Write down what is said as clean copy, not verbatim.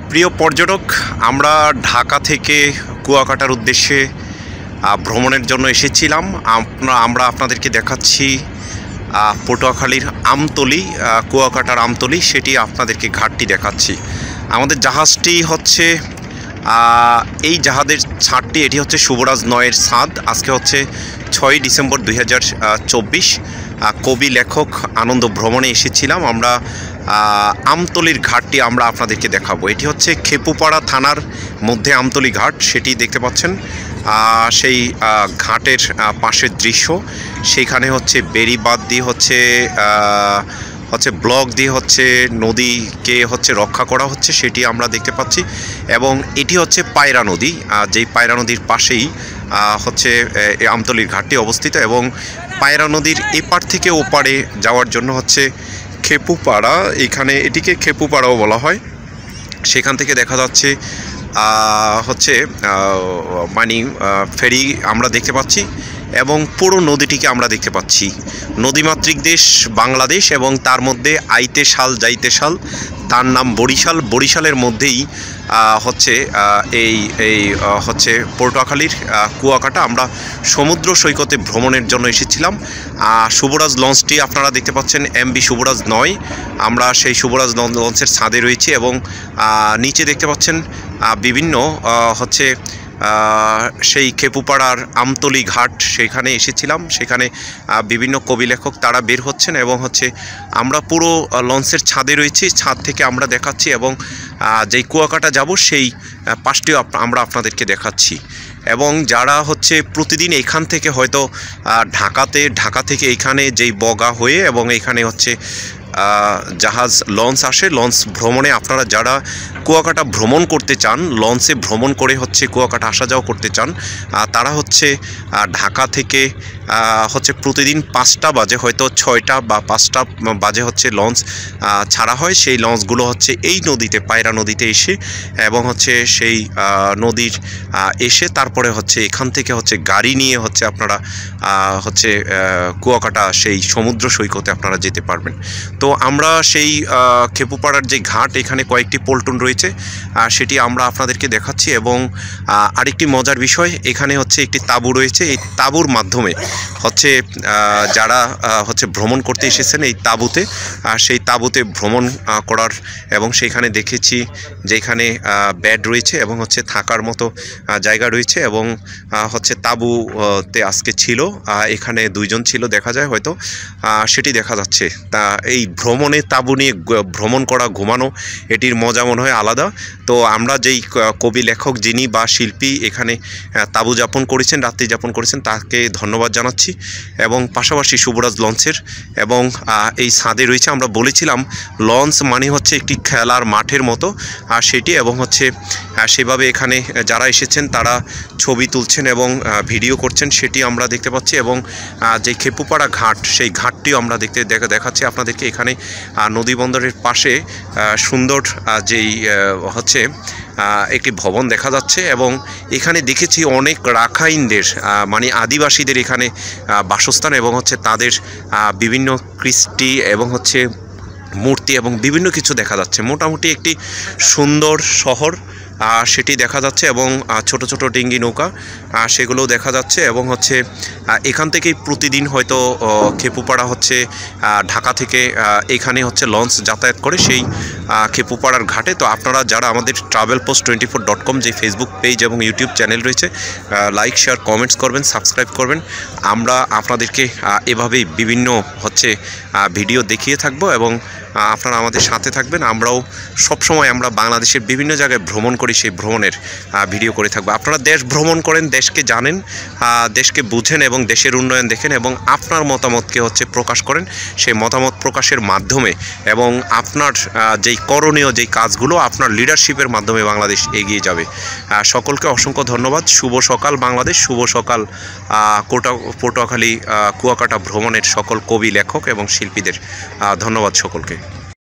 প্রিয় পর্যটক, আমরা ঢাকা থেকে কুয়াকাটার উদ্দেশ্যে ভ্রমণের জন্য এসেছিলাম। আমরা আপনাদেরকে দেখাচ্ছি পটুয়াখালীর আমতলী, কুয়াকাটার আমতলী, সেটি আপনাদেরকে ঘাটটি দেখাচ্ছি। আমাদের জাহাজটি হচ্ছে এই জাহাজের ছাদটি, এটি হচ্ছে শুভরাজ 9-এর ছাদ। আজকে হচ্ছে 6 ডিসেম্বর 2024। কবি লেখক আনন্দ ভ্রমণে এসেছিলাম আমরা। আমতলীর ঘাটটি আমরা আপনাদেরকে দেখাবো। এটি হচ্ছে খেপুপাড়া থানার মধ্যে আমতলী ঘাট, সেটি দেখতে পাচ্ছেন। সেই ঘাটের পাশের দৃশ্য, সেইখানে হচ্ছে বেড়িবাঁধ দিয়ে হচ্ছে ব্লক দিয়ে হচ্ছে নদীকে হচ্ছে রক্ষা করা হচ্ছে, সেটি আমরা দেখতে পাচ্ছি। এবং এটি হচ্ছে পায়রা নদী, যেই পায়রা নদীর পাশেই হচ্ছে আমতলীর ঘাটটি অবস্থিত। এবং পায়রা নদীর এপার থেকে ওপারে যাওয়ার জন্য হচ্ছে খেপুপাড়া, এখানে এটিকে খেপুপাড়াও বলা হয়। সেখান থেকে দেখা যাচ্ছে হচ্ছে ফেরি আমরা দেখতে পাচ্ছি এবং পুরো নদীটিকে আমরা দেখতে পাচ্ছি। নদীমাতৃক দেশ বাংলাদেশ এবং তার মধ্যে আইতে শাল যাইতে শাল, তার নাম বরিশাল। বরিশালের মধ্যেই হচ্ছে এই হচ্ছে পটুয়াখালীর কুয়াকাটা। আমরা সমুদ্র সৈকতে ভ্রমণের জন্য এসেছিলাম। শুভরাজ লঞ্চটি আপনারা দেখতে পাচ্ছেন, MV শুভরাজ 9। আমরা সেই শুভরাজ লঞ্চের ছাদে রয়েছি এবং নিচে দেখতে পাচ্ছেন বিভিন্ন হচ্ছে সেই খেপুপাড়ার আমতলী ঘাট, সেখানে এসেছিলাম। সেখানে বিভিন্ন কবি লেখক তারা বের হচ্ছেন এবং হচ্ছে আমরা পুরো লঞ্চের ছাদে রয়েছি। ছাদ থেকে আমরা দেখাচ্ছি এবং যেই কুয়াকাটা যাব সেই পাশটিও আমরা আপনাদেরকে দেখাচ্ছি। এবং যারা হচ্ছে প্রতিদিন এখান থেকে হয়তো ঢাকা থেকে এইখানে যেই বগা হয়ে এবং এইখানে হচ্ছে জাহাজ লঞ্চ আসে, লঞ্চ ভ্রমণে আপনারা যারা কুয়াকাটা ভ্রমণ করতে চান, লঞ্চে ভ্রমণ করে হচ্ছে কুয়াকাটা আসা যাওয়া করতে চান, তারা হচ্ছে ঢাকা থেকে হচ্ছে প্রতিদিন 5টা বাজে, হয়তো 6টা বা 5টা বাজে হচ্ছে লঞ্চ ছাড়া হয়। সেই লঞ্চগুলো হচ্ছে এই নদীতে, পায়রা নদীতে এসে এবং হচ্ছে সেই নদীর এসে তারপরে হচ্ছে এখান থেকে হচ্ছে গাড়ি নিয়ে হচ্ছে আপনারা হচ্ছে কুয়াকাটা সেই সমুদ্র সৈকতে আপনারা যেতে পারবেন। তো আমরা সেই খেপুপাড়ার যে ঘাট, এখানে কয়েকটি পল্টন রয়েছে, সেটি আমরা আপনাদেরকে দেখাচ্ছি। এবং আরেকটি মজার বিষয়, এখানে হচ্ছে একটি তাঁবু রয়েছে। এই তাঁবুর মাধ্যমে হচ্ছে যারা হচ্ছে ভ্রমণ করতে এসেছেন এই তাঁবুতে, সেই তাঁবুতে ভ্রমণ করার, এবং সেইখানে দেখেছি যে এখানে বেড রয়েছে এবং হচ্ছে থাকার মতো জায়গা রয়েছে। এবং হচ্ছে তাঁবুতে আজকে ছিল, এখানে 2জন ছিল দেখা যায় হয়তো, সেটি দেখা যাচ্ছে। তা এই ভ্রমণে তাঁবু নিয়ে ভ্রমণ করা, ঘুমানো, এটির মজা মনে হয় আলাদা। তো আমরা যেই কবি লেখক যিনি বা শিল্পী এখানে তাঁবু যাপন করেছেন, রাত্রি যাপন করেছেন, তাকে ধন্যবাদ জানাচ্ছি। এবং পাশাপাশি শুভরাজ লঞ্চের এবং এই ছাদে রয়েছে। আমরা বলেছিলাম লঞ্চ মানে হচ্ছে একটি খেলার মাঠের মতো সেটি, এবং হচ্ছে সেভাবে এখানে যারা এসেছেন তারা ছবি তুলছেন এবং ভিডিও করছেন, সেটি আমরা দেখতে পাচ্ছি। এবং যে খেপুপাড়া ঘাট, সেই ঘাটটিও আমরা দেখাচ্ছি আপনাদেরকে। এখানে নদী বন্দরের পাশে সুন্দর যেই হচ্ছে একটি ভবন দেখা যাচ্ছে। এবং এখানে দেখেছি অনেক রাখাইনদের মানে আদিবাসীদের এখানে বাসস্থান এবং হচ্ছে তাদের বিভিন্ন কৃষ্টি এবং হচ্ছে মূর্তি এবং বিভিন্ন কিছু দেখা যাচ্ছে। মোটামুটি একটি সুন্দর শহর সেটি দেখা যাচ্ছে। এবং ছোট ছোট ডিঙ্গি নৌকা সেগুলোও দেখা যাচ্ছে। এবং হচ্ছে এখান থেকেই প্রতিদিন হয়তো খেপুপাড়া হচ্ছে ঢাকা থেকে এখানে হচ্ছে লঞ্চ যাতায়াত করে সেই খেপুপাড়ার ঘাটে। তো আপনারা যারা আমাদের travelpost24.com যে ফেসবুক পেজ এবং ইউটিউব চ্যানেল রয়েছে, লাইক, শেয়ার, কমেন্টস করবেন, সাবস্ক্রাইব করবেন। আমরা আপনাদেরকে এভাবেই বিভিন্ন হচ্ছে ভিডিও দেখিয়ে থাকবো এবং আপনারা আমাদের সাথে থাকবেন। আমরাও সবসময় আমরা বাংলাদেশের বিভিন্ন জায়গায় ভ্রমণ করি, সেই ভ্রমণের ভিডিও করে থাকবো। আপনারা দেশ ভ্রমণ করেন, দেশকে জানেন, দেশকে বুঝেন এবং দেশের উন্নয়ন দেখেন এবং আপনার মতামতকে হচ্ছে প্রকাশ করেন। সেই মতামত প্রকাশের মাধ্যমে এবং আপনার যেই করণীয় যেই কাজগুলো আপনার লিডারশিপের মাধ্যমে বাংলাদেশ এগিয়ে যাবে। সকলকে অসংখ্য ধন্যবাদ। শুভ সকাল বাংলাদেশ, শুভ সকাল পটুয়াখালী কুয়াকাটা ভ্রমণের সকল কবি লেখক এবং শিল্পীদের। ধন্যবাদ সকলকে।